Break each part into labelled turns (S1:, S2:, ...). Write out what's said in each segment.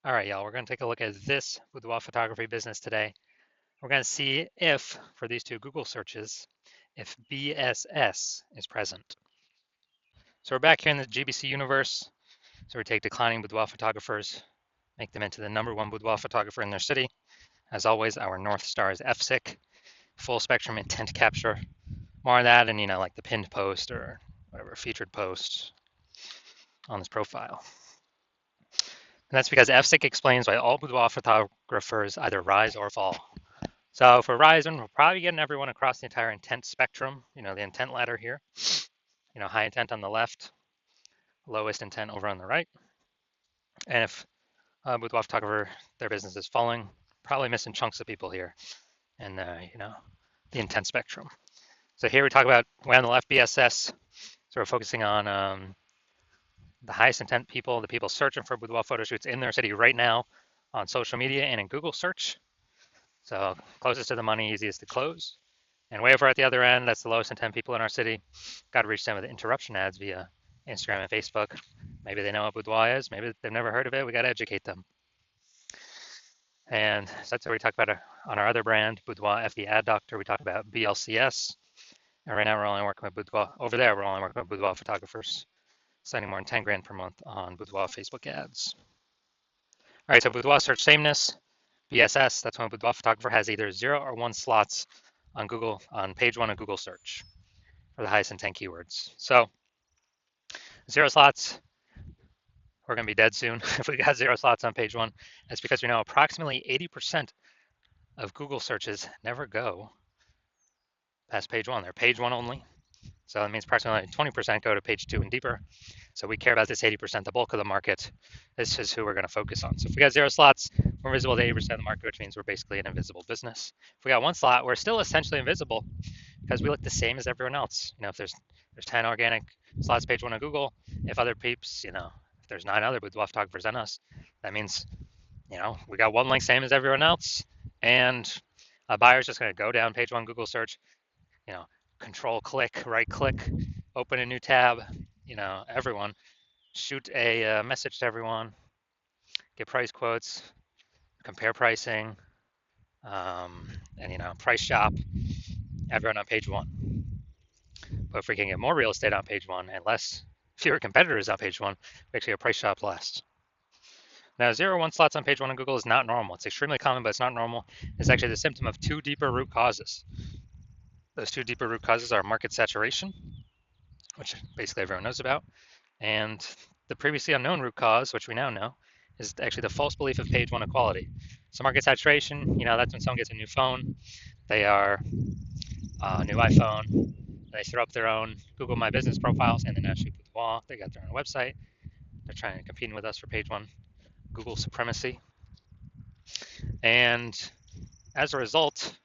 S1: All right, y'all, we're going to take a look at this boudoir photography business today. We're going to see if, for these two Google searches, if BSS is present. So we're back here in the GBC universe. So we take declining boudoir photographers, make them into the #1 boudoir photographer in their city. As always, our North Star is FSIC, full spectrum intent capture. More of that and, like the pinned post or whatever, featured post on this profile. And that's because FSIC explains why all boudoir photographers either rise or fall. So for Ryzen, we're probably getting everyone across the entire intent spectrum, the intent ladder here. High intent on the left, lowest intent over on the right. And if boudoir photographer, their business is falling, probably missing chunks of people here in the intent spectrum. So here we talk about way on the left, BSS. So we're focusing on the highest intent people, the people searching for boudoir photo shoots in their city right now on social media and in Google search. So closest to the money, easiest to close. And way over at the other end, that's the lowest intent people in our city. Got to reach them with interruption ads via Instagram and Facebook. Maybe they know what boudoir is. Maybe they've never heard of it. We got to educate them. And so that's what we talk about on our other brand, Boudoir FD Ad Doctor. We talk about BLCS. And right now we're only working with boudoir. Over there, we're only working with boudoir photographers, spending more than 10 grand per month on boudoir Facebook ads. All right, so boudoir search sameness, BSS. That's when a boudoir photographer has either 0 or 1 slots on Google, on page 1 of Google search for the highest intent keywords. So 0 slots, we're going to be dead soon if we got 0 slots on page 1. That's because we know approximately 80% of Google searches never go past page 1. They're page 1 only. So that means approximately 20% go to page 2 and deeper. So we care about this 80%, the bulk of the market. This is who we're going to focus on. So if we got 0 slots, we're visible to 80% of the market, which means we're basically an invisible business. If we got 1 slot, we're still essentially invisible because we look the same as everyone else. If there's 10 organic slots page 1 on Google, if other peeps, if there's 9 other boudoir photographers than us, that means, we got 1 link same as everyone else, and a buyer's just going to go down page 1 Google search, control click, right click, open a new tab, everyone, shoot a message to everyone, get price quotes, compare pricing, and price shop, everyone on page 1. But if we can get more real estate on page 1 and fewer competitors on page 1, we actually get price shop last. Now, 0 or 1 slots on page 1 on Google is not normal. It's extremely common, but it's not normal. It's actually the symptom of 2 deeper root causes. Those 2 deeper root causes are market saturation, which basically everyone knows about, and the previously unknown root cause, which we now know, is actually the false belief of page 1 equality. So market saturation, that's when someone gets a new phone, they are a new iPhone, they throw up their own Google My Business profiles and then actually put the wall. They got their own website. They're trying to compete with us for page 1 Google supremacy. And as a result,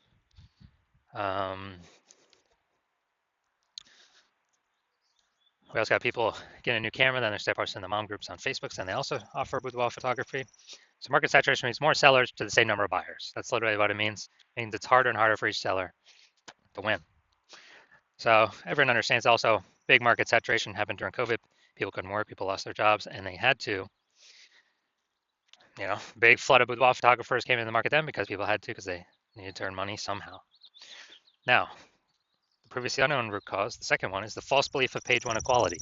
S1: we also got people getting a new camera, then they start posting the mom groups on Facebook, and they also offer boudoir photography. So market saturation means more sellers to the same number of buyers. That's literally what it means. It means it's harder and harder for each seller to win. So everyone understands also big market saturation happened during COVID. People couldn't work, people lost their jobs, and they had to, big flood of boudoir photographers came in the market then because people had to, because they needed to earn money somehow. Now, the previously unknown root cause, the second one, is the false belief of page 1 equality.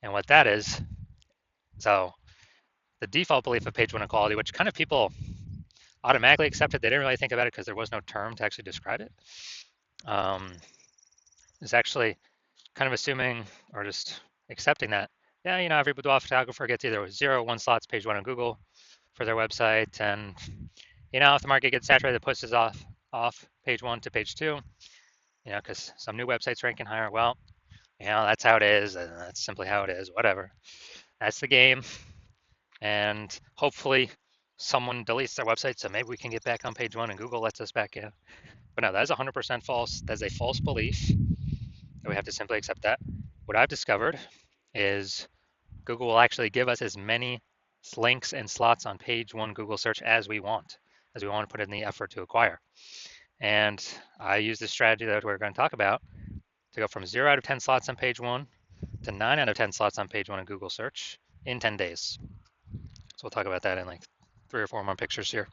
S1: And what that is, so the default belief of page 1 equality, which kind of people automatically accepted, they didn't really think about it because there was no term to actually describe it, is actually kind of assuming or just accepting that, every boudoir photographer gets either 0 or 1 slots page 1 on Google for their website, and if the market gets saturated, it pushes off page 1 to page 2, because some new websites ranking higher. Well, that's how it is, and that's simply how it is, whatever. That's the game, and hopefully someone deletes their website, so maybe we can get back on page 1 and Google lets us back in. But no, that is 100% false. That's a false belief, and we have to simply accept that. What I've discovered is Google will actually give us as many links and slots on page 1 Google search as we want to put in the effort to acquire. And I use this strategy that we're going to talk about to go from 0 out of 10 slots on page 1 to 9 out of 10 slots on page 1 in Google search in 10 days. So we'll talk about that in like 3 or 4 more pictures here.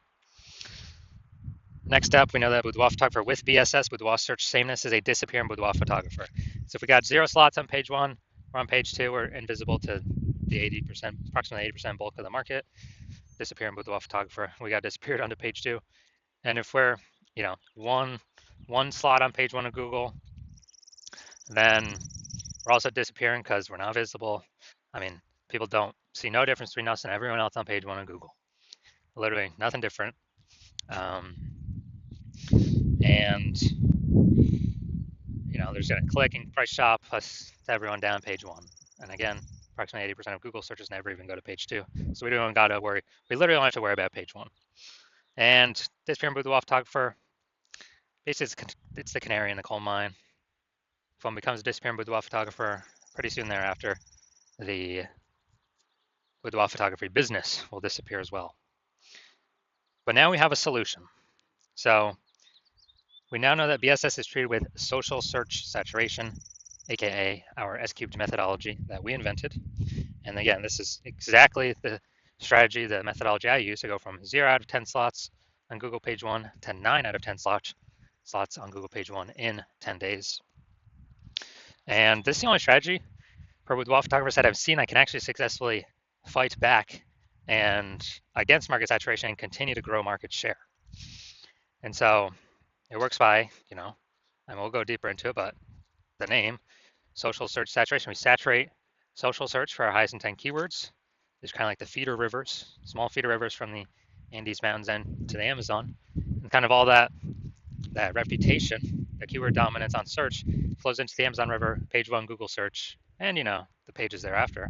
S1: Next up, we know that boudoir photographer with BSS, boudoir search sameness, is a disappearing boudoir photographer. So if we got 0 slots on page 1, we're on page 2, we're invisible to the 80%, approximately 80% bulk of the market. Disappearing boudoir photographer, we got disappeared onto page 2. And if we're, one slot on page 1 of Google, then we're also disappearing because we're not visible. I mean, people don't see no difference between us and everyone else on page 1 of Google. Literally nothing different. And there's a clicking price shop plus everyone down page 1. And again, approximately 80% of Google searches never even go to page 2. So we don't got to worry. We literally don't have to worry about page 1. And disappearing boudoir photographer, basically it's the canary in the coal mine. If one becomes a disappearing boudoir photographer, pretty soon thereafter, the boudoir photography business will disappear as well. But now we have a solution. So we now know that BSS is treated with social search saturation, aka our S-cubed methodology that we invented. And again, this is exactly the strategy, the methodology I use to go from 0 out of 10 slots on Google page 1 to 9 out of 10 slots on Google page 1 in 10 days. And this is the only strategy for boudoir photographers that I've seen I can actually successfully fight back and against market saturation and continue to grow market share. And so it works by, and we'll go deeper into it, but the name, social search saturation. We saturate social search for our highest intent keywords. There's kind of like the feeder rivers, small feeder rivers from the Andes Mountains and to the Amazon. And kind of all that reputation, the keyword dominance on search flows into the Amazon River, page 1 Google search, and the pages thereafter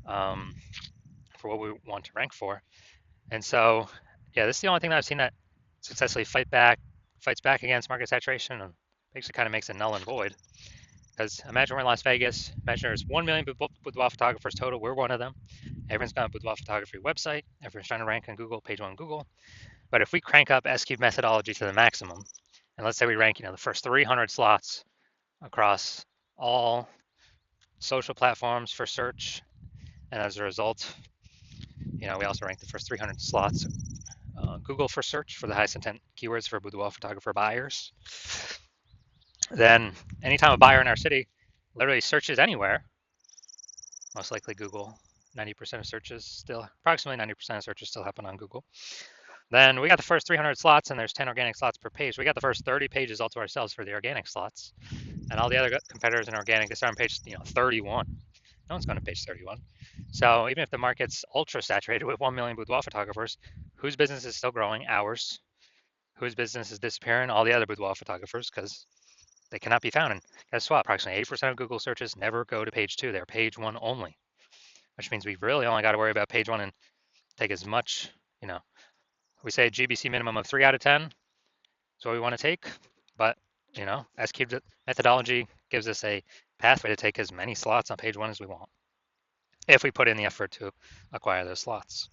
S1: for what we want to rank for. And so, yeah, this is the only thing that I've seen that successfully fights back against market saturation and basically kind of makes it null and void. Because imagine we're in Las Vegas. Imagine there's 1 million boudoir photographers total. We're one of them. Everyone's got a boudoir photography website. Everyone's trying to rank on Google, page 1 Google. But if we crank up S-cube methodology to the maximum, and let's say we rank, the first 300 slots across all social platforms for search, and as a result, we also rank the first 300 slots Google for search for the highest intent keywords for boudoir photographer buyers. Then anytime a buyer in our city literally searches anywhere, most likely Google, 90% of searches still, approximately 90% of searches still happen on Google. Then we got the first 300 slots and there's 10 organic slots per page. We got the first 30 pages all to ourselves for the organic slots. And all the other competitors in organic, they start on page 31. No one's going to page 31. So even if the market's ultra saturated with 1 million boudoir photographers, whose business is still growing? Ours. Whose business is disappearing? All the other boudoir photographers, because they cannot be found. And guess what? Approximately 80% of Google searches never go to page 2. They're page 1 only, which means we really only got to worry about page 1 and take as much, we say GBC minimum of 3 out of 10 is what we want to take. But, S-cubed methodology gives us a pathway to take as many slots on page 1 as we want, if we put in the effort to acquire those slots.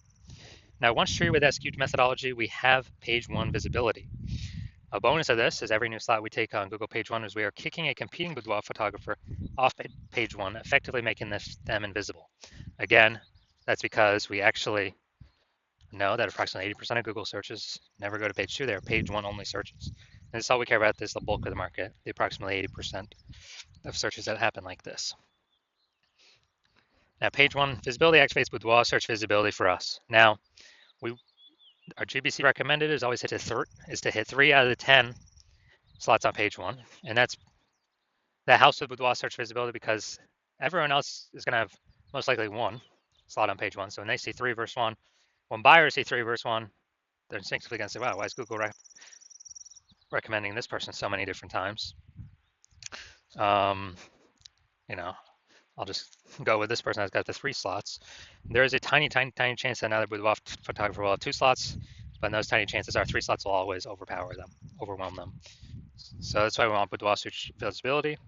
S1: Now, once treated with S-cubed methodology, we have page 1 visibility. A bonus of this is every new slot we take on Google page 1 is we are kicking a competing boudoir photographer off page 1, effectively making them invisible. Again, that's because we actually know that approximately 80% of Google searches never go to page 2. They're page 1 only searches. And this is all we care about. This is the bulk of the market, the approximately 80% of searches that happen like this. Now, page 1 visibility activates boudoir search visibility for us. Now, our GBC recommended is always to hit 3 out of the 10 slots on page 1, and that helps with boudoir search visibility because everyone else is going to have most likely 1 slot on page 1. So when they see 3 versus 1, when buyers see 3 versus 1, they're instinctively going to say, wow, why is Google recommending this person so many different times? I'll just go with this person that's got the 3 slots. There is a tiny, tiny, tiny chance that another boudoir photographer will have 2 slots, but those tiny chances are 3 slots will always overwhelm them. So that's why we want boudoir search visibility.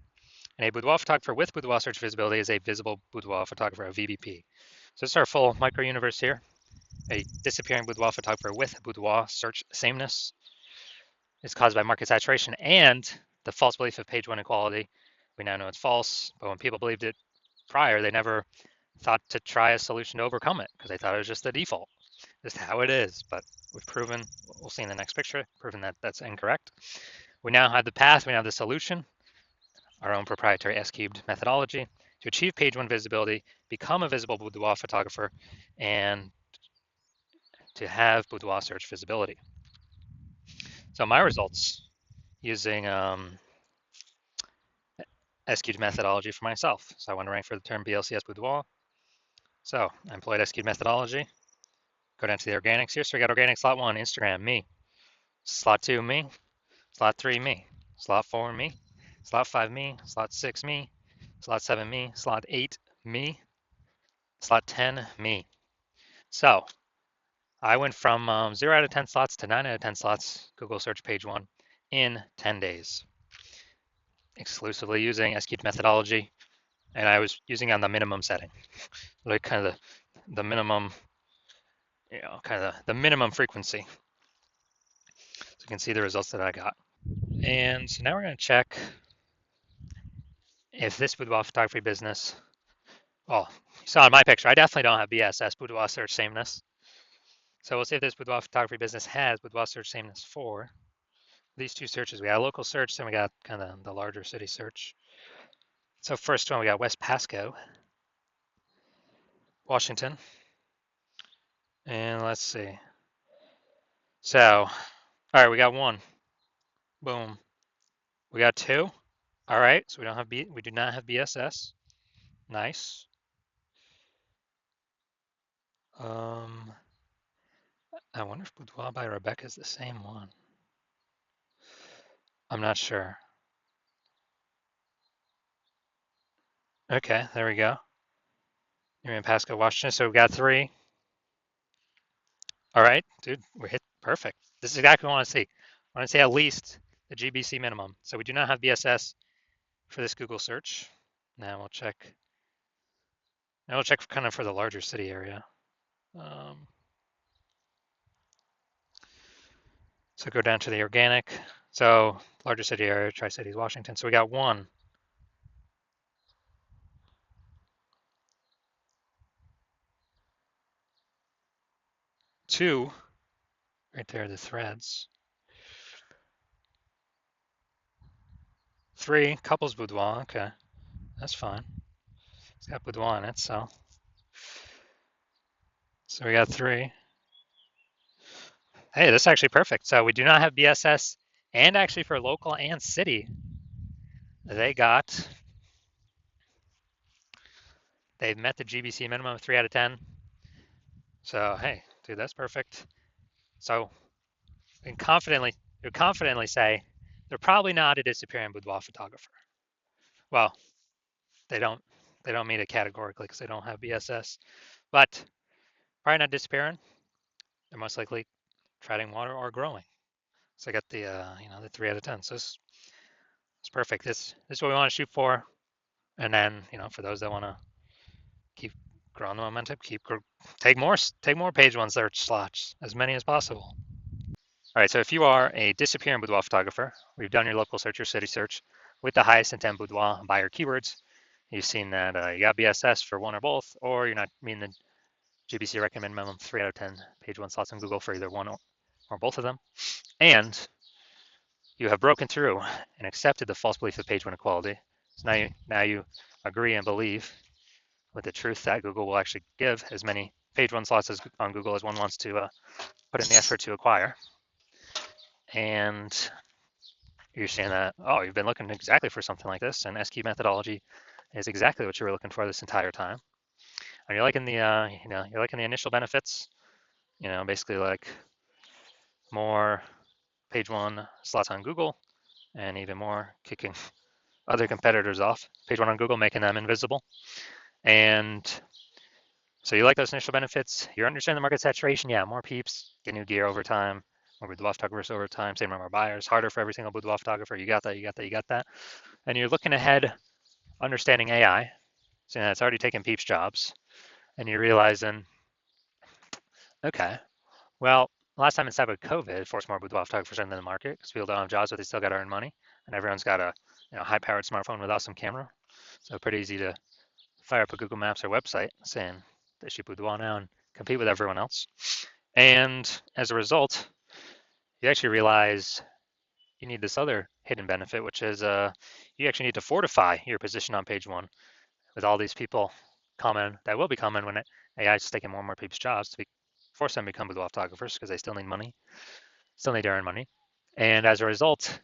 S1: And a boudoir photographer with boudoir search visibility is a visible boudoir photographer, a VBP. So this is our full micro universe here. A disappearing boudoir photographer with boudoir search sameness is caused by market saturation and the false belief of page 1 equality. We now know it's false, but when people believed it prior, they never thought to try a solution to overcome it because they thought it was just the default, just how it is. But we've proven, we'll see in the next picture, proven that that's incorrect. We now have the path, we have the solution, our own proprietary S-cubed methodology to achieve page one visibility, become a visible boudoir photographer, and to have boudoir search visibility. So my results using S-cubed methodology for myself. So I want to rank for the term BLCS boudoir. So I employed S-cubed methodology. Go down to the organics here. So we got organic slot 1, Instagram, me. Slot 2, me. Slot 3, me. Slot 4, me. Slot 5, me. Slot 6, me. Slot 7, me. Slot 8, me. Slot 10, me. So I went from 0 out of 10 slots to 9 out of 10 slots, Google search page one, in 10 days, exclusively using S-cubed methodology. And I was using on the minimum setting, like kind of the minimum, kind of the minimum frequency. So you can see the results that I got. And so now we're going to check if this boudoir photography business, well, you saw in my picture, I definitely don't have BSS, boudoir search sameness. So we'll see if this boudoir photography business has boudoir search sameness for these two searches. We got a local search, then we got kind of the larger city search. So first one, we got West Pasco, Washington. And let's see. So, all right, we got one. Boom. We got two. All right, so we do not have BSS. Nice. I wonder if Boudoir by Rebecca is the same one. I'm not sure. Okay, there we go. You're in Pasco, Washington. So we got three. All right, dude, we're hit perfect. This is exactly what I want to see. I want to see at least the GBC minimum. So we do not have BSS for this Google search. Now we'll check. Now we'll check kind of for the larger city area. So go down to the organic. So larger city area, Tri-Cities, Washington. So we got one. Two, right there, the threads. Three, couples boudoir. Okay, that's fine. It's got boudoir in it, so we got three. Hey, this is actually perfect. So we do not have BSS, and actually for local and city, they've met the GBC minimum of 3 out of 10. So hey, dude, that's perfect. So we can confidently say they're probably not a disappearing boudoir photographer. Well, they don't meet it categorically because they don't have BSS, but probably not disappearing. They're most likely treading water or growing. So I got the the 3 out of 10. So it's perfect. This is what we want to shoot for. And then for those that want to keep growing the momentum, take more page one search slots, as many as possible. All right. So if you are a disappearing boudoir photographer, we've done your local search or city search with the highest intent boudoir buyer keywords. You've seen that you got BSS for one or both, or you're not meeting the GBC recommend minimum 3 out of 10 page one slots on Google for either one or both of them. And you have broken through and accepted the false belief of page one equality. So now you agree and believe with the truth that Google will actually give as many page one slots on Google as one wants to put in the effort to acquire. And you're saying that, oh, you've been looking exactly for something like this, and S-cubed methodology is exactly what you were looking for this entire time. And you're liking the you're liking the initial benefits, basically like more page one slots on Google, and even more kicking other competitors off. Page one on Google, making them invisible. And so you like those initial benefits. You're understanding the market saturation. Yeah, more peeps, get new gear over time, more boudoir photographers over time, same number of buyers, harder for every single boudoir photographer. You got that, you got that, you got that. And you're looking ahead, understanding AI, seeing that it's already taken peeps' jobs. And you're realizing, okay, well, last time inside with COVID, forced more boudoir photographers into the market because people don't have jobs, but they still got to earn money. And everyone's got a high-powered smartphone with awesome camera. So pretty easy to fire up a Google Maps or website saying they should Boudoir now and compete with everyone else. And as a result, you actually realize you need this other hidden benefit, which is you actually need to fortify your position on page one with all these people coming that will be coming when AI is taking more and more people's jobs to force them to become Boudoir photographers because they still need money, still need to earn money. And as a result,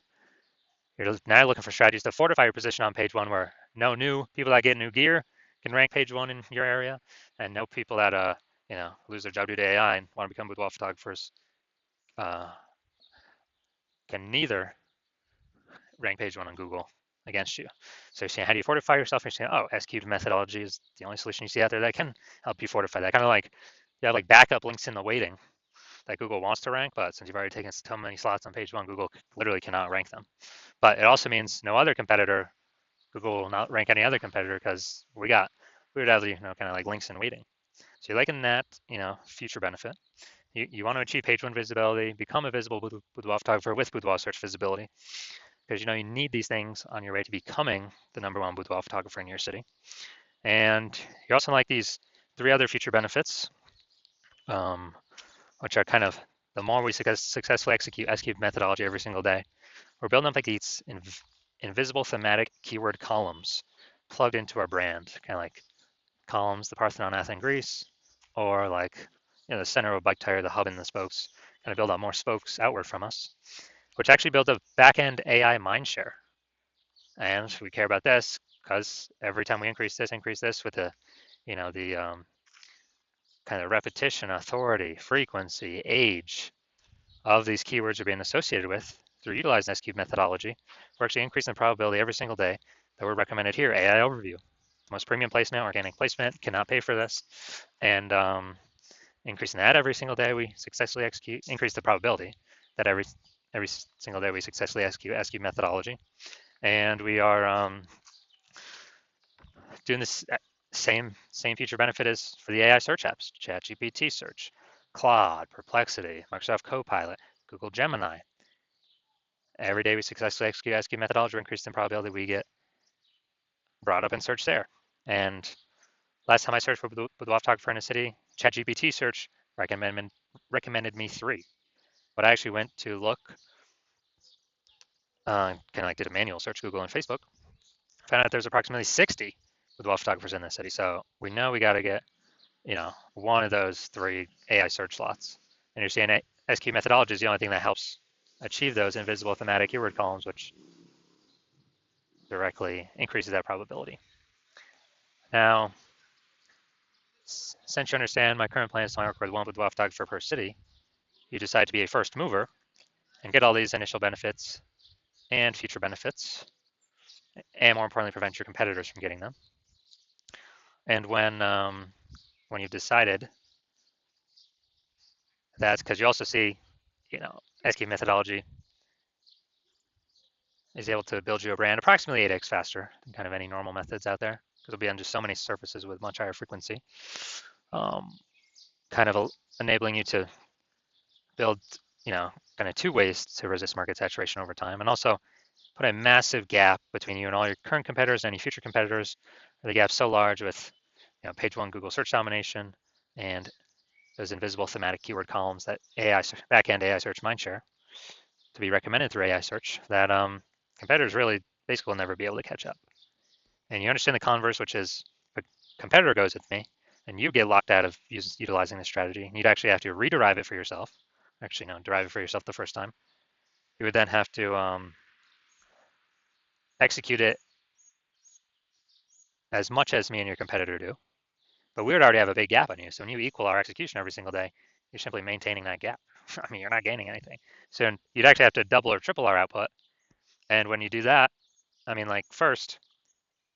S1: you're now looking for strategies to fortify your position on page one where no new people that get new gear can rank page one in your area, and no people that lose their job due to AI and want to become boudoir photographers uh, can neither rank page one on Google against you. So you're saying, how do you fortify yourself? You're saying, oh, S-cubed methodology is the only solution you see out there that can help you fortify that. Kind of like you have like backup links in the waiting that Google wants to rank, but since you've already taken so many slots on page one, Google literally cannot rank them. But it also means no other competitor, Google will not rank any other competitor because we would have kind of like links in waiting. So you're liking that, future benefit. You want to achieve page one visibility, become a visible boudoir photographer with boudoir search visibility, because you need these things on your way to becoming the #1 boudoir photographer in your city. And you also like these three other future benefits, which are kind of the more we successfully execute S-cubed methodology every single day, we're building up like these invisible thematic keyword columns plugged into our brand, kind of like columns, the Parthenon, Athens, Greece, or like the center of a bike tire, the hub and the spokes, kind of build out more spokes outward from us, which actually builds a back-end AI mindshare. And we care about this because every time we increase this with the kind of repetition, authority, frequency, age of these keywords are being associated with through utilizing S-cube methodology, we're actually increasing the probability every single day that we're recommended here. AI overview, most premium place now, organic placement, cannot pay for this. And increasing that every single day we successfully increase the probability that every single day we successfully execute S-cube methodology. And we are doing this same feature benefit as for the AI search apps, ChatGPT search, Claude, Perplexity, Microsoft Copilot, Google Gemini. Every day we successfully execute S-cube methodology, we're increasing the probability we get brought up in search there. And last time I searched for boudoir photographer in a city, ChatGPT search recommended me 3. But I actually went to look, kind of like did a manual search, Google and Facebook, found out there's approximately 60 boudoir photographers in the city. So we know we got to get, one of those 3 AI search slots. And you're seeing S-cube methodology is the only thing that helps achieve those invisible thematic keyword columns, which directly increases that probability. Now, since you understand my current plan is to only work with one boudoir photographer per city, you decide to be a first mover and get all these initial benefits and future benefits, and more importantly, prevent your competitors from getting them. And when you've decided, that's because you also see, S-cube methodology is able to build you a brand approximately 8x faster than kind of any normal methods out there, because it'll be on just so many surfaces with much higher frequency, kind of enabling you to build, kind of 2 ways to resist market saturation over time, and also put a massive gap between you and all your current competitors and any future competitors. The gap's so large with, page 1 Google search domination and those invisible thematic keyword columns that backend AI search mindshare to be recommended through AI search that competitors really basically will never be able to catch up. And you understand the converse, which is if a competitor goes with me and you get locked out of utilizing this strategy, you'd actually have to rederive it for yourself. Actually, no, derive it for yourself the first time. You would then have to execute it as much as me and your competitor do. But we would already have a big gap on you. So when you equal our execution every single day, you're simply maintaining that gap. I mean, you're not gaining anything. So you'd actually have to double or triple our output. And when you do that, I mean, like first,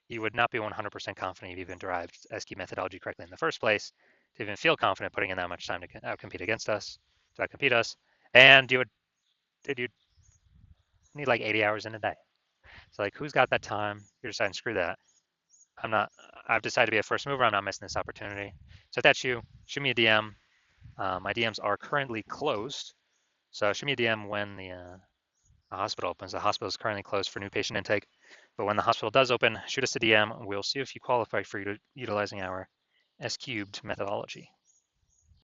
S1: you would not be 100% confident you've even derived S-cube methodology correctly in the first place to even feel confident putting in that much time to outcompete against us, to outcompete us. And you'd need like 80 hours in a day. So like, who's got that time? You're deciding, screw that. I've decided to be a first mover. I'm not missing this opportunity. So if that's you, shoot me a DM. My DMs are currently closed. So shoot me a DM when the hospital opens. The hospital is currently closed for new patient intake. But when the hospital does open, shoot us a DM. We'll see if you qualify for utilizing our S cubed methodology.